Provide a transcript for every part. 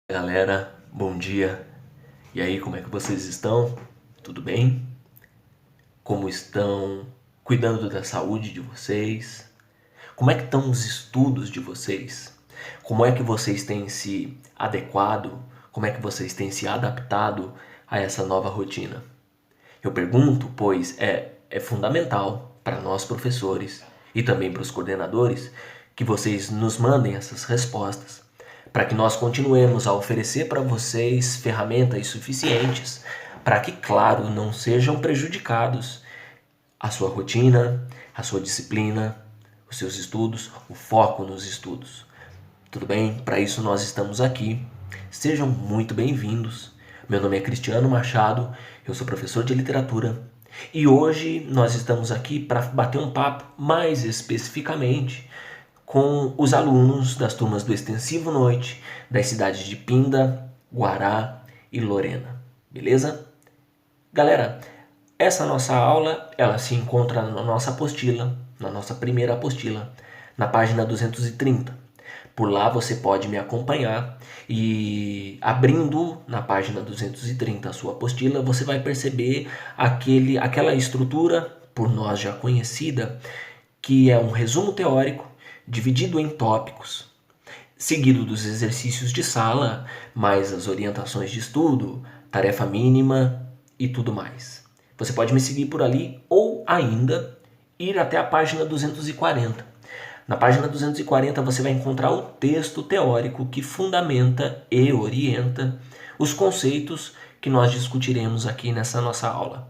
Galera, bom dia. E aí, como é que vocês estão? Tudo bem? Como estão cuidando da saúde de vocês? Como é que estão os estudos de vocês? Como é que vocês têm se adequado? Como é que vocês têm se adaptado a essa nova rotina? Eu pergunto, pois é fundamental para nós professores e também para os coordenadores que vocês nos mandem essas respostas para que nós continuemos a oferecer para vocês ferramentas suficientes para que, claro, não sejam prejudicados a sua rotina, a sua disciplina, os seus estudos, o foco nos estudos. Tudo bem? Para isso nós estamos aqui. Sejam muito bem-vindos. Meu nome é Cristiano Machado, eu sou professor de literatura e hoje nós estamos aqui para bater um papo mais especificamente com os alunos das turmas do Extensivo Noite das cidades de Pinda, Guará e Lorena. Beleza? Galera, essa nossa aula ela se encontra na nossa apostila, na nossa primeira apostila, na página 230. Por lá você pode me acompanhar e abrindo na página 230 a sua apostila, você vai perceber aquela estrutura por nós já conhecida, que é um resumo teórico dividido em tópicos, seguido dos exercícios de sala, mais as orientações de estudo, tarefa mínima e tudo mais. Você pode me seguir por ali ou ainda ir até a página 240. Na página 240 você vai encontrar o texto teórico que fundamenta e orienta os conceitos que nós discutiremos aqui nessa nossa aula.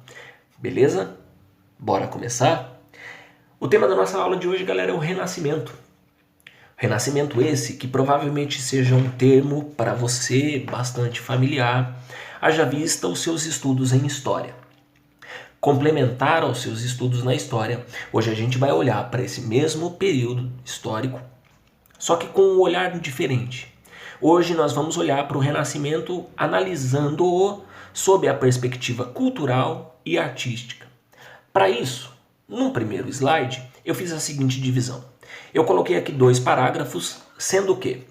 Beleza? Bora começar? O tema da nossa aula de hoje, galera, é o Renascimento. Renascimento esse que provavelmente seja um termo para você bastante familiar, haja vista os seus estudos em história. Complementar aos seus estudos na história, hoje a gente vai olhar para esse mesmo período histórico, só que com um olhar diferente. Hoje nós vamos olhar para o Renascimento analisando-o sob a perspectiva cultural e artística. Para isso, num primeiro slide, eu fiz a seguinte divisão. Eu coloquei aqui 2 parágrafos, sendo que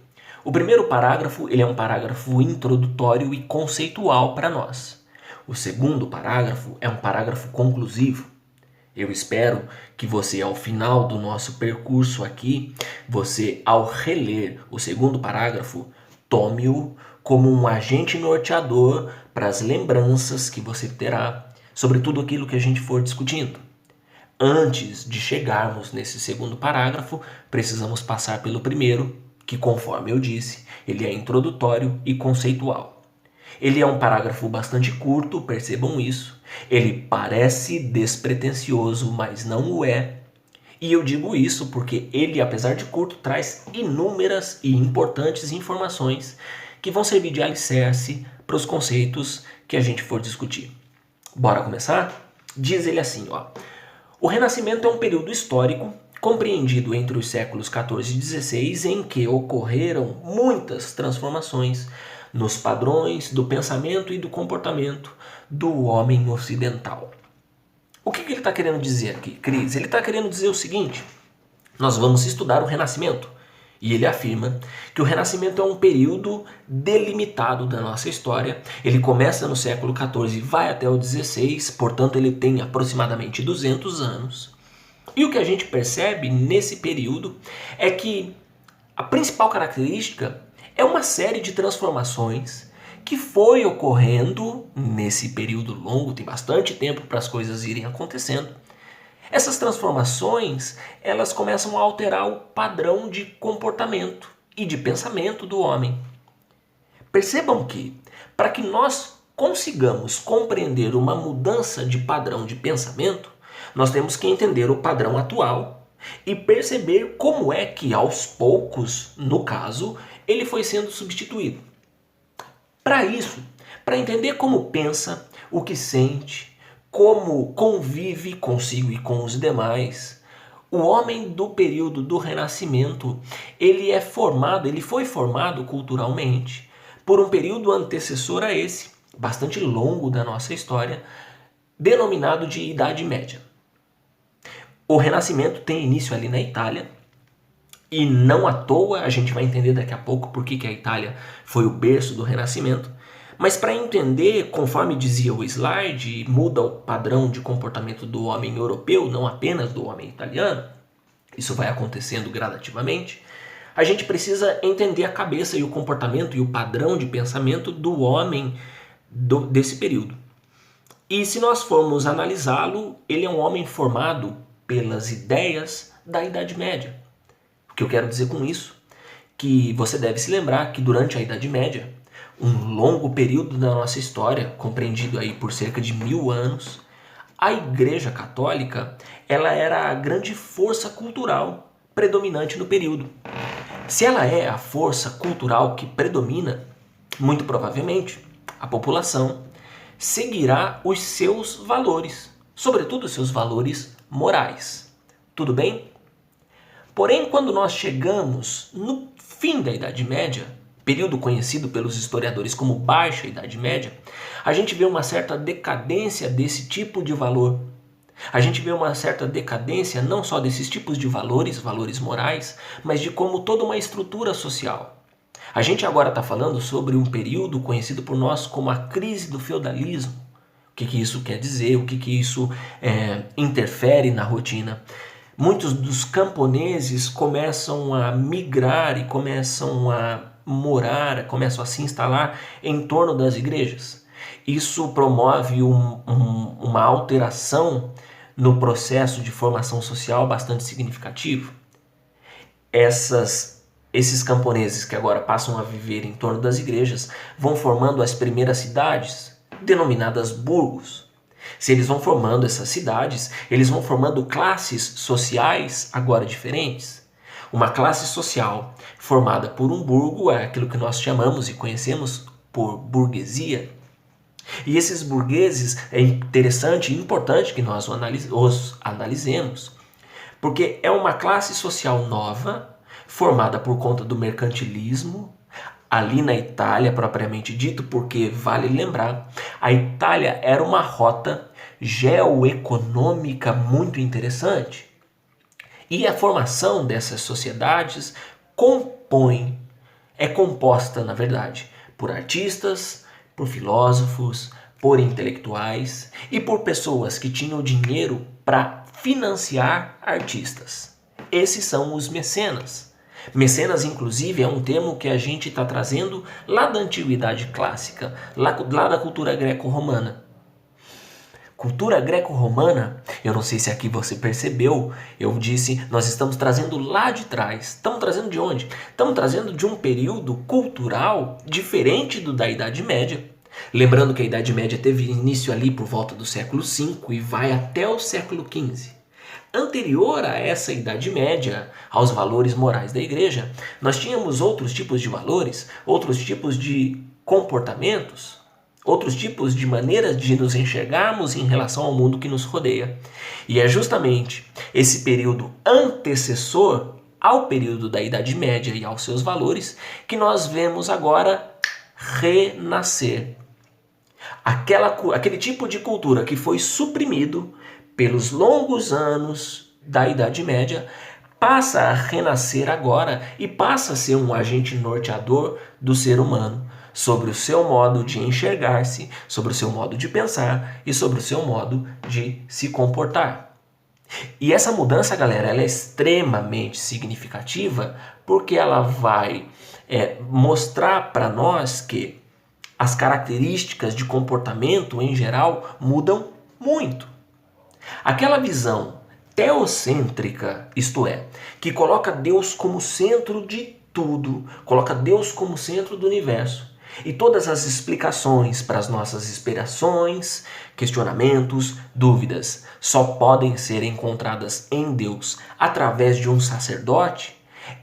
o primeiro parágrafo ele é um parágrafo introdutório e conceitual para nós. O segundo parágrafo é um parágrafo conclusivo. Eu espero que você, ao final do nosso percurso aqui, você, ao reler o segundo parágrafo, tome-o como um agente norteador para as lembranças que você terá sobre tudo aquilo que a gente for discutindo. Antes de chegarmos nesse segundo parágrafo, precisamos passar pelo primeiro, que, conforme eu disse, ele é introdutório e conceitual. Ele é um parágrafo bastante curto, percebam isso. Ele parece despretensioso, mas não o é. E eu digo isso porque ele, apesar de curto, traz inúmeras e importantes informações que vão servir de alicerce para os conceitos que a gente for discutir. Bora começar? Diz ele assim, ó. O Renascimento é um período histórico compreendido entre os séculos XIV e XVI em que ocorreram muitas transformações nos padrões do pensamento e do comportamento do homem ocidental. O que ele está querendo dizer aqui, Cris? Ele está querendo dizer o seguinte: nós vamos estudar o Renascimento. E ele afirma que o Renascimento é um período delimitado da nossa história. Ele começa no século XIV e vai até o XVI, portanto ele tem aproximadamente 200 anos. E o que a gente percebe nesse período é que a principal característica é uma série de transformações que foi ocorrendo nesse período longo, tem bastante tempo para as coisas irem acontecendo. Essas transformações, elas começam a alterar o padrão de comportamento e de pensamento do homem. Percebam que, para que nós consigamos compreender uma mudança de padrão de pensamento, nós temos que entender o padrão atual e perceber como é que, aos poucos, no caso, ele foi sendo substituído. Para isso, para entender como pensa, o que sente, como convive consigo e com os demais, o homem do período do Renascimento, ele foi formado culturalmente por um período antecessor a esse, bastante longo da nossa história, denominado de Idade Média. O Renascimento tem início ali na Itália E não à toa, a gente vai entender daqui a pouco por que a Itália foi o berço do Renascimento. Mas para entender, conforme dizia o slide, muda o padrão de comportamento do homem europeu, não apenas do homem italiano, isso vai acontecendo gradativamente, a gente precisa entender a cabeça e o comportamento e o padrão de pensamento do homem desse período. E se nós formos analisá-lo, ele é um homem formado pelas ideias da Idade Média. O que eu quero dizer com isso? Que você deve se lembrar que durante a Idade Média, um longo período da nossa história, compreendido aí por cerca de 1000 anos, a Igreja Católica ela era a grande força cultural predominante no período. Se ela é a força cultural que predomina, muito provavelmente a população seguirá os seus valores, sobretudo os seus valores morais. Tudo bem? Porém, quando nós chegamos no fim da Idade Média, período conhecido pelos historiadores como Baixa Idade Média, a gente vê uma certa decadência desse tipo de valor. A gente vê uma certa decadência não só desses tipos de valores, valores morais, mas de como toda uma estrutura social. A gente agora está falando sobre um período conhecido por nós como a crise do feudalismo. O que isso quer dizer? O que isso interfere na rotina? Muitos dos camponeses começam a migrar e começam a morar, começam a se instalar em torno das igrejas. Isso promove uma alteração no processo de formação social bastante significativo. Esses camponeses que agora passam a viver em torno das igrejas vão formando as primeiras cidades, denominadas burgos. Se eles vão formando essas cidades, eles vão formando classes sociais agora diferentes. Uma classe social formada por um burgo é aquilo que nós chamamos e conhecemos por burguesia. E esses burgueses é interessante e importante que nós os analisemos, porque é uma classe social nova, formada por conta do mercantilismo, ali na Itália propriamente dito, porque vale lembrar, a Itália era uma rota geoeconômica muito interessante. E a formação dessas sociedades é composta, na verdade, por artistas, por filósofos, por intelectuais e por pessoas que tinham dinheiro para financiar artistas. Esses são os mecenas. Mecenas, inclusive, é um termo que a gente está trazendo lá da antiguidade clássica, lá da cultura greco-romana. Cultura greco-romana, eu não sei se aqui você percebeu, eu disse, nós estamos trazendo lá de trás. Estamos trazendo de onde? Estamos trazendo de um período cultural diferente do da Idade Média. Lembrando que a Idade Média teve início ali por volta do século V e vai até o século XV. Anterior a essa Idade Média, aos valores morais da igreja, nós tínhamos outros tipos de valores, outros tipos de comportamentos, outros tipos de maneiras de nos enxergarmos em relação ao mundo que nos rodeia. E é justamente esse período antecessor ao período da Idade Média e aos seus valores que nós vemos agora renascer. Aquele tipo de cultura que foi suprimido pelos longos anos da Idade Média passa a renascer agora e passa a ser um agente norteador do ser humano sobre o seu modo de enxergar-se, sobre o seu modo de pensar e sobre o seu modo de se comportar. E essa mudança, galera, ela é extremamente significativa porque ela vai mostrar para nós que as características de comportamento em geral mudam muito. Aquela visão teocêntrica, isto é, que coloca Deus como centro de tudo, coloca Deus como centro do universo, e todas as explicações para as nossas inspirações, questionamentos, dúvidas só podem ser encontradas em Deus através de um sacerdote,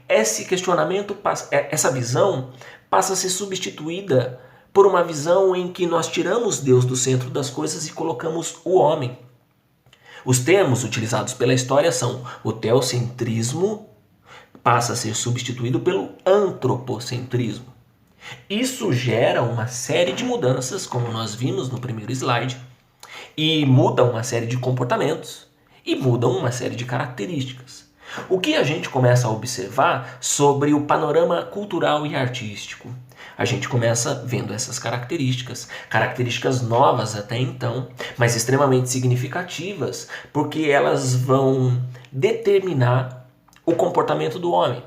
esse questionamento, essa visão passa a ser substituída por uma visão em que nós tiramos Deus do centro das coisas e colocamos o homem. Os termos utilizados pela história são o teocentrismo, passa a ser substituído pelo antropocentrismo. Isso gera uma série de mudanças, como nós vimos no primeiro slide, e muda uma série de comportamentos, e mudam uma série de características. O que a gente começa a observar sobre o panorama cultural e artístico? A gente começa vendo essas características novas até então, mas extremamente significativas, porque elas vão determinar o comportamento do homem.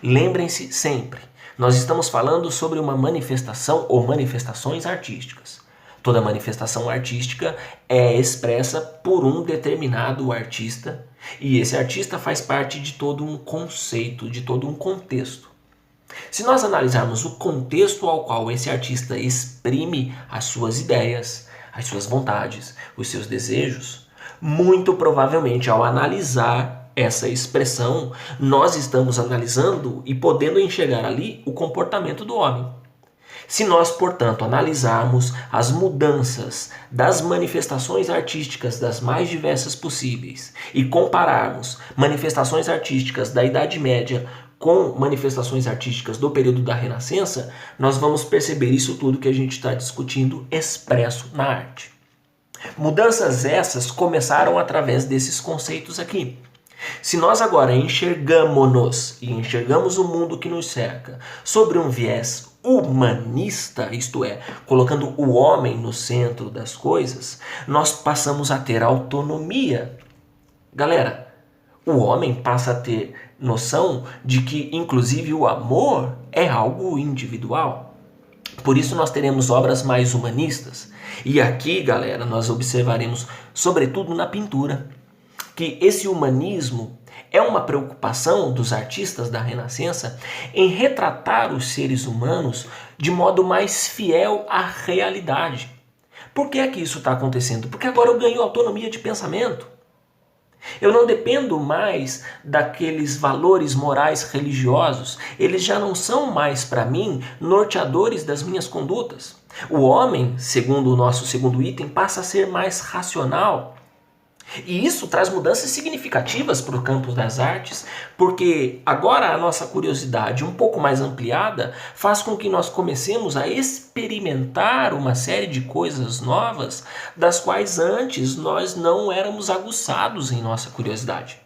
Lembrem-se sempre, nós estamos falando sobre uma manifestação ou manifestações artísticas. Toda manifestação artística é expressa por um determinado artista, e esse artista faz parte de todo um conceito, de todo um contexto. Se nós analisarmos o contexto ao qual esse artista exprime as suas ideias, as suas vontades, os seus desejos, muito provavelmente ao analisar essa expressão, nós estamos analisando e podendo enxergar ali o comportamento do homem. Se nós, portanto, analisarmos as mudanças das manifestações artísticas das mais diversas possíveis e compararmos manifestações artísticas da Idade Média com manifestações artísticas do período da Renascença, nós vamos perceber isso tudo que a gente está discutindo expresso na arte. Mudanças essas começaram através desses conceitos aqui. Se nós agora enxergamos-nos e enxergamos o mundo que nos cerca sobre um viés humanista, isto é, colocando o homem no centro das coisas, nós passamos a ter autonomia. Galera, o homem passa a ter noção de que, inclusive, o amor é algo individual. Por isso nós teremos obras mais humanistas. E aqui, galera, nós observaremos, sobretudo na pintura, que esse humanismo é uma preocupação dos artistas da Renascença em retratar os seres humanos de modo mais fiel à realidade. Por que é que isso está acontecendo? Porque agora eu ganho autonomia de pensamento. Eu não dependo mais daqueles valores morais religiosos. Eles já não são mais, para mim, norteadores das minhas condutas. O homem, segundo o nosso segundo item, passa a ser mais racional. E isso traz mudanças significativas para o campo das artes, porque agora a nossa curiosidade um pouco mais ampliada faz com que nós comecemos a experimentar uma série de coisas novas das quais antes nós não éramos aguçados em nossa curiosidade.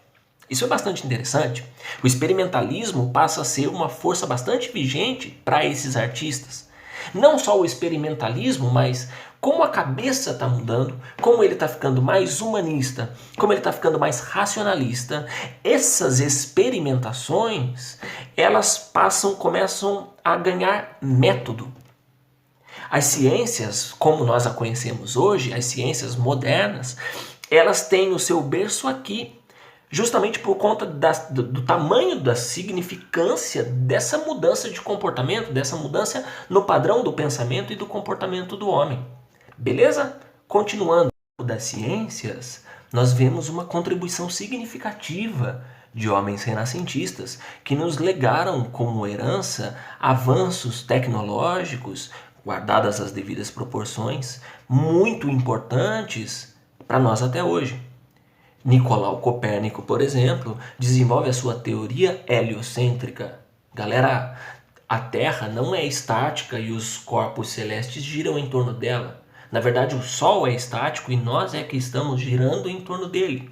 Isso é bastante interessante. O experimentalismo passa a ser uma força bastante vigente para esses artistas. Não só o experimentalismo, mas como a cabeça está mudando, como ele está ficando mais humanista, como ele está ficando mais racionalista, essas experimentações, elas começam a ganhar método. As ciências, como nós a conhecemos hoje, as ciências modernas, elas têm o seu berço aqui, justamente por conta do tamanho da significância dessa mudança de comportamento, dessa mudança no padrão do pensamento e do comportamento do homem. Beleza? Continuando das ciências, nós vemos uma contribuição significativa de homens renascentistas que nos legaram como herança avanços tecnológicos, guardadas as devidas proporções, muito importantes para nós até hoje. Nicolau Copérnico, por exemplo, desenvolve a sua teoria heliocêntrica. Galera, a Terra não é estática e os corpos celestes giram em torno dela. Na verdade, o Sol é estático e nós é que estamos girando em torno dele.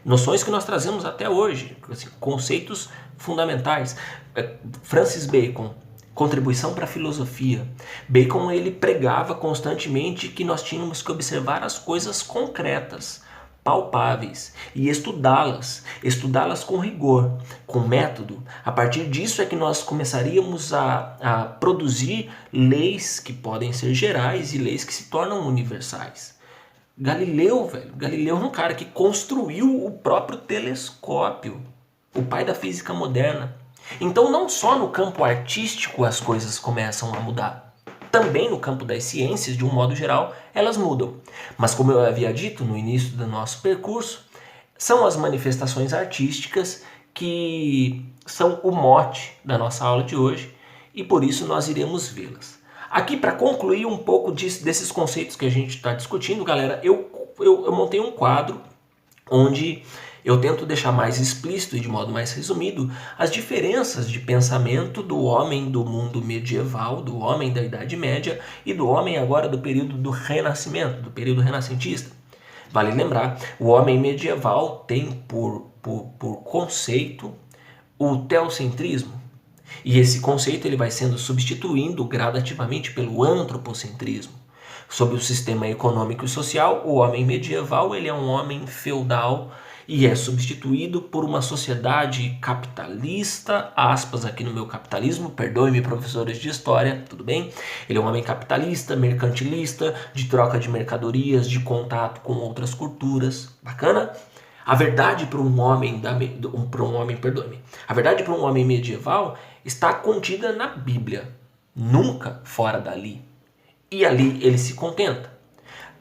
Noções que nós trazemos até hoje, assim, conceitos fundamentais. Francis Bacon, contribuição para a filosofia. Bacon ele pregava constantemente que nós tínhamos que observar as coisas concretas, palpáveis, e estudá-las com rigor, com método. A partir disso é que nós começaríamos a produzir leis que podem ser gerais e leis que se tornam universais. Galileu é um cara que construiu o próprio telescópio, o pai da física moderna. Então não só no campo artístico as coisas começam a mudar, também no campo das ciências, de um modo geral, elas mudam. Mas como eu havia dito no início do nosso percurso, são as manifestações artísticas que são o mote da nossa aula de hoje e por isso nós iremos vê-las. Aqui, para concluir um pouco desses conceitos que a gente está discutindo, galera, eu montei um quadro onde eu tento deixar mais explícito e de modo mais resumido as diferenças de pensamento do homem do mundo medieval, do homem da Idade Média e do homem agora do período do Renascimento, do período renascentista. Vale lembrar, o homem medieval tem por por conceito o teocentrismo. E esse conceito ele vai sendo substituindo gradativamente pelo antropocentrismo. Sob o sistema econômico e social, o homem medieval ele é um homem feudal e é substituído por uma sociedade capitalista, aspas aqui no meu capitalismo, perdoe-me professores de história, tudo bem? Ele é um homem capitalista, mercantilista, de troca de mercadorias, de contato com outras culturas, bacana? A verdade para um homem, a verdade para um homem medieval está contida na Bíblia, nunca fora dali. E ali ele se contenta.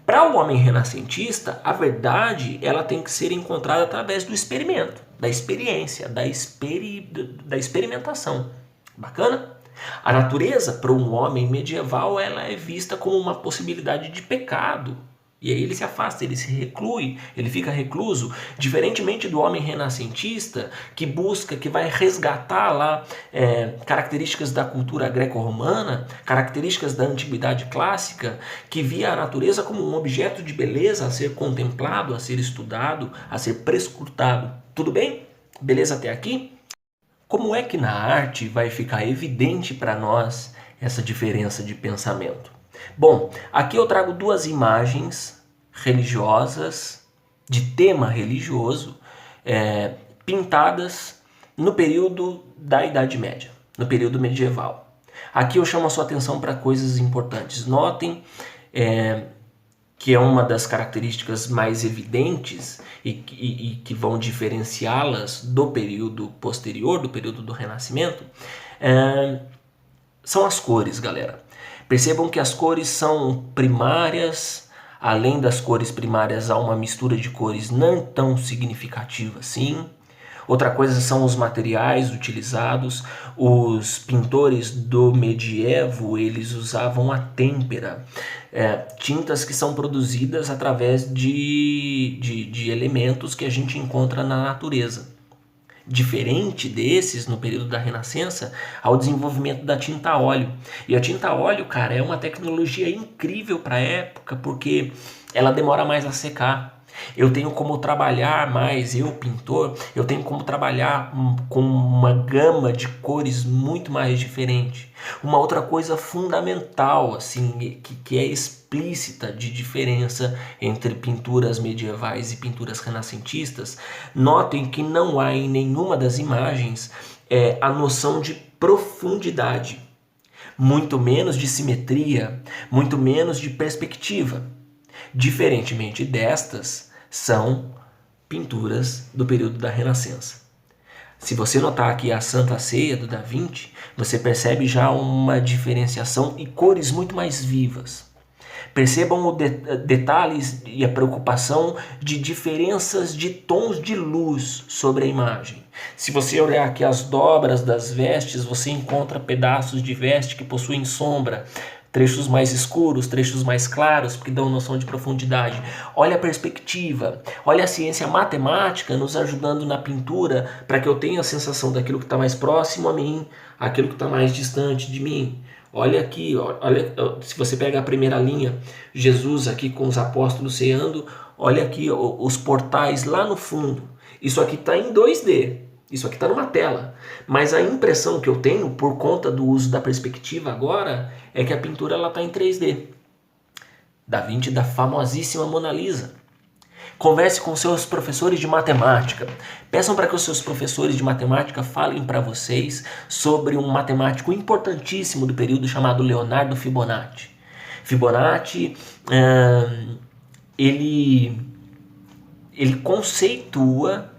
Para o homem renascentista, a verdade ela tem que ser encontrada através do experimento, da experiência, da experimentação. Bacana? A natureza para um homem medieval ela é vista como uma possibilidade de pecado. E aí ele se afasta, ele se reclui, ele fica recluso, diferentemente do homem renascentista que busca, que vai resgatar lá características da cultura greco-romana, características da antiguidade clássica, que via a natureza como um objeto de beleza a ser contemplado, a ser estudado, a ser prescrutado. Tudo bem? Beleza até aqui? Como é que na arte vai ficar evidente para nós essa diferença de pensamento? Bom, aqui eu trago duas imagens religiosas, de tema religioso, pintadas no período da Idade Média, no período medieval. Aqui eu chamo a sua atenção para coisas importantes. Notem que é uma das características mais evidentes e que vão diferenciá-las do período posterior, do período do Renascimento, são as cores, galera. Percebam que as cores são primárias, além das cores primárias há uma mistura de cores não tão significativa assim. Outra coisa são os materiais utilizados. Os pintores do medievo, eles usavam a têmpera, tintas que são produzidas através de elementos que a gente encontra na natureza. Diferente desses, no período da Renascença, ao desenvolvimento da tinta a óleo. E a tinta a óleo, cara, é uma tecnologia incrível para a época, porque ela demora mais a secar. Eu tenho como trabalhar mais, eu pintor, eu tenho como trabalhar com uma gama de cores muito mais diferente. Uma outra coisa fundamental, assim, que é explícita de diferença entre pinturas medievais e pinturas renascentistas, notem que não há em nenhuma das imagens a noção de profundidade, muito menos de simetria, muito menos de perspectiva. Diferentemente destas, são pinturas do período da Renascença. Se você notar aqui a Santa Ceia do Da Vinci, você percebe já uma diferenciação e cores muito mais vivas. Percebam os detalhes e a preocupação de diferenças de tons de luz sobre a imagem. Se você olhar aqui as dobras das vestes, você encontra pedaços de veste que possuem sombra, trechos mais escuros, trechos mais claros, que dão noção de profundidade. Olha a perspectiva, olha a ciência matemática nos ajudando na pintura para que eu tenha a sensação daquilo que está mais próximo a mim, aquilo que está mais distante de mim. Olha aqui, olha, se você pega a primeira linha, Jesus aqui com os apóstolos ceando, olha aqui os portais lá no fundo. Isso aqui está em 2D. Isso aqui está numa tela, mas a impressão que eu tenho por conta do uso da perspectiva agora é que a pintura está em 3D. Da Vinci da famosíssima Mona Lisa. Converse com seus professores de matemática. Peçam para que os seus professores de matemática falem para vocês sobre um matemático importantíssimo do período chamado Leonardo Fibonacci. Fibonacci, ele conceitua,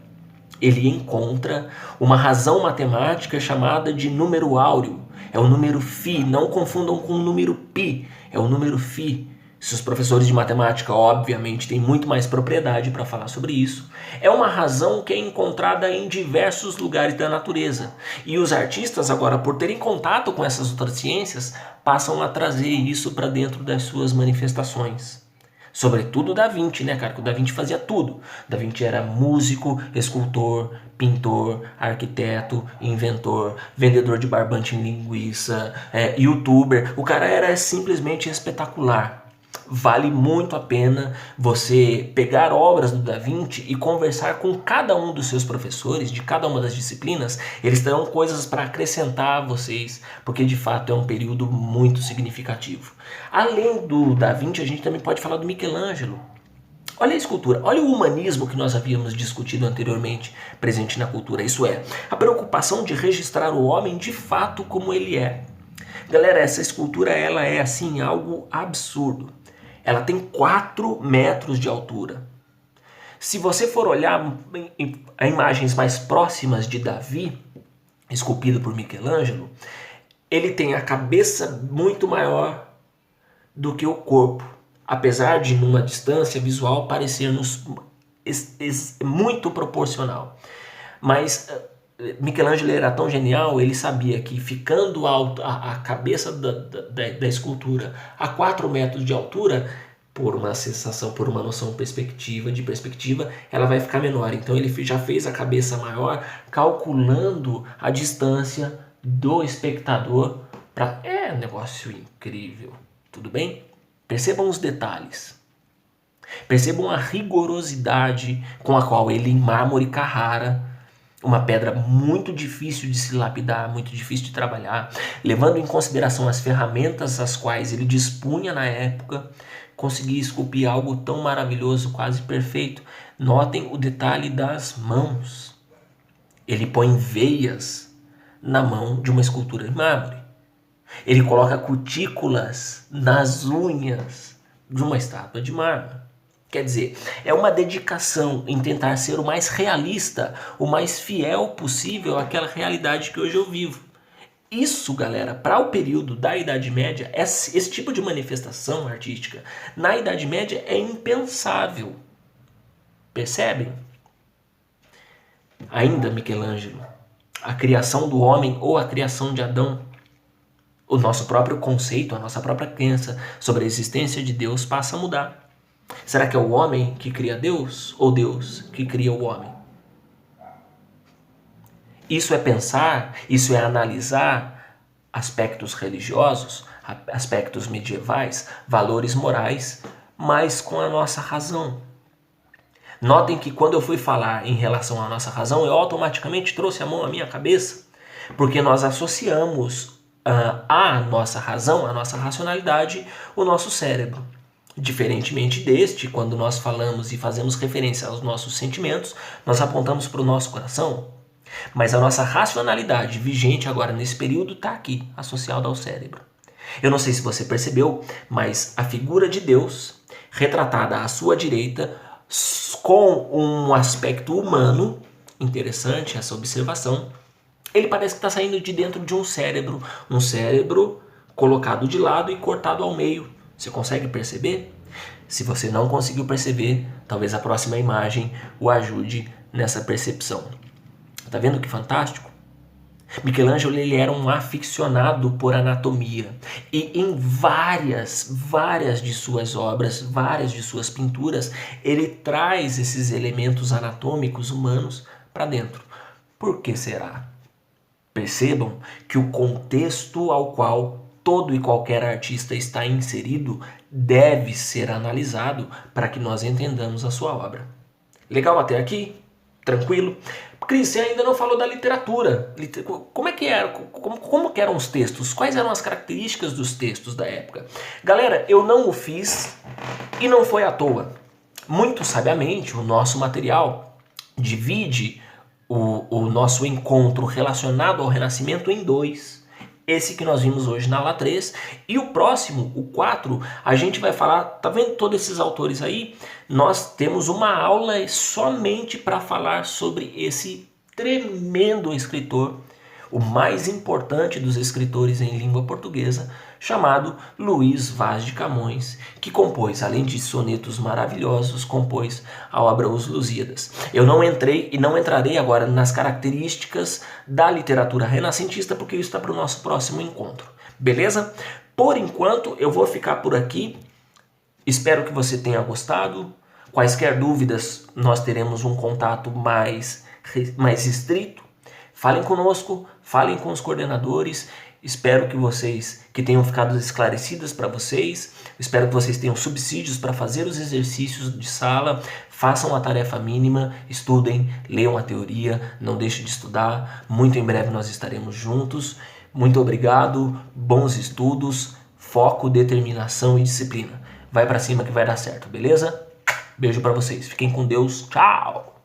ele encontra uma razão matemática chamada de número áureo. É o número φ, não confundam com o número π, é o número φ. Os professores de matemática, obviamente, têm muito mais propriedade para falar sobre isso. É uma razão que é encontrada em diversos lugares da natureza. E os artistas, agora, por terem contato com essas outras ciências, passam a trazer isso para dentro das suas manifestações. Sobretudo Da Vinci, né, cara? Porque o Da Vinci fazia tudo. Da Vinci era músico, escultor, pintor, arquiteto, inventor, vendedor de barbante em linguiça, youtuber. O cara era simplesmente espetacular. vale muito a pena você pegar obras do Da Vinci e conversar com cada um dos seus professores de cada uma das disciplinas. Eles terão coisas para acrescentar a vocês, porque de fato é um período muito significativo. Além do Da Vinci, a gente também pode falar do Michelangelo. Olha a escultura, olha o humanismo que nós havíamos discutido anteriormente, presente na cultura. Isso é, a preocupação de registrar o homem de fato como ele é. Galera, essa escultura ela é assim algo absurdo. Ela tem 4 metros de altura. Se você for olhar a imagens mais próximas de Davi, esculpido por Michelangelo, ele tem a cabeça muito maior do que o corpo. Apesar de, numa distância visual, parecer-nos muito proporcional. Mas Michelangelo era tão genial, ele sabia que ficando alto a cabeça da escultura a 4 metros de altura, por uma sensação, por uma noção de perspectiva, ela vai ficar menor. Então ele já fez a cabeça maior, calculando a distância do espectador. É um negócio incrível, tudo bem? Percebam os detalhes. Percebam a rigorosidade com a qual ele, em mármore Carrara, uma pedra muito difícil de se lapidar, muito difícil de trabalhar, levando em consideração as ferramentas às quais ele dispunha na época, conseguia esculpir algo tão maravilhoso, quase perfeito. Notem o detalhe das mãos. Ele põe veias na mão de uma escultura de mármore. Ele coloca cutículas nas unhas de uma estátua de mármore. Quer dizer, é uma dedicação em tentar ser o mais realista, o mais fiel possível àquela realidade que hoje eu vivo. Isso, galera, para o período da Idade Média, esse tipo de manifestação artística na Idade Média é impensável. Percebem? Ainda Michelangelo, a criação do homem ou a criação de Adão, o nosso próprio conceito, a nossa própria crença sobre a existência de Deus passa a mudar. Será que é o homem que cria Deus ou Deus que cria o homem? Isso é pensar, isso é analisar aspectos religiosos, aspectos medievais, valores morais, mas com a nossa razão. Notem que quando eu fui falar em relação à nossa razão, eu automaticamente trouxe a mão à minha cabeça, porque nós associamos à nossa razão, à nossa racionalidade, o nosso cérebro. Diferentemente deste, quando nós falamos e fazemos referência aos nossos sentimentos, nós apontamos para o nosso coração. Mas a nossa racionalidade vigente agora nesse período está aqui, associada ao cérebro. Eu não sei se você percebeu, mas a figura de Deus, retratada à sua direita, com um aspecto humano, interessante essa observação, ele parece que está saindo de dentro de um cérebro colocado de lado e cortado ao meio. Você consegue perceber? Se você não conseguiu perceber, talvez a próxima imagem o ajude nessa percepção. Tá vendo que fantástico? Michelangelo ele era um aficionado por anatomia e em várias de suas obras, várias de suas pinturas, ele traz esses elementos anatômicos humanos para dentro. Por que será? Percebam que o contexto ao qual todo e qualquer artista está inserido deve ser analisado para que nós entendamos a sua obra. Legal até aqui? Tranquilo? Cris, você ainda não falou da literatura. Como é que era? Como que eram os textos? Quais eram as características dos textos da época? Galera, eu não o fiz e não foi à toa. Muito sabiamente, o nosso material divide o nosso encontro relacionado ao Renascimento em 2. Esse que nós vimos hoje na aula 3. E o próximo, o 4, a gente vai falar... Tá vendo todos esses autores aí? Nós temos uma aula somente para falar sobre esse tremendo escritor, o mais importante dos escritores em língua portuguesa, chamado Luís Vaz de Camões, que compôs, além de sonetos maravilhosos, compôs a obra Os Lusíadas. Eu não entrei e não entrarei agora nas características da literatura renascentista, porque isso está para o nosso próximo encontro. Beleza? Por enquanto, eu vou ficar por aqui. Espero que você tenha gostado. Quaisquer dúvidas, nós teremos um contato mais estrito. Falem conosco, falem com os coordenadores. Espero que tenham ficado esclarecidas para vocês. Espero que vocês tenham subsídios para fazer os exercícios de sala. Façam a tarefa mínima, estudem, leiam a teoria, não deixem de estudar. Muito em breve nós estaremos juntos. Muito obrigado, bons estudos, foco, determinação e disciplina. Vai para cima que vai dar certo, beleza? Beijo para vocês. Fiquem com Deus. Tchau!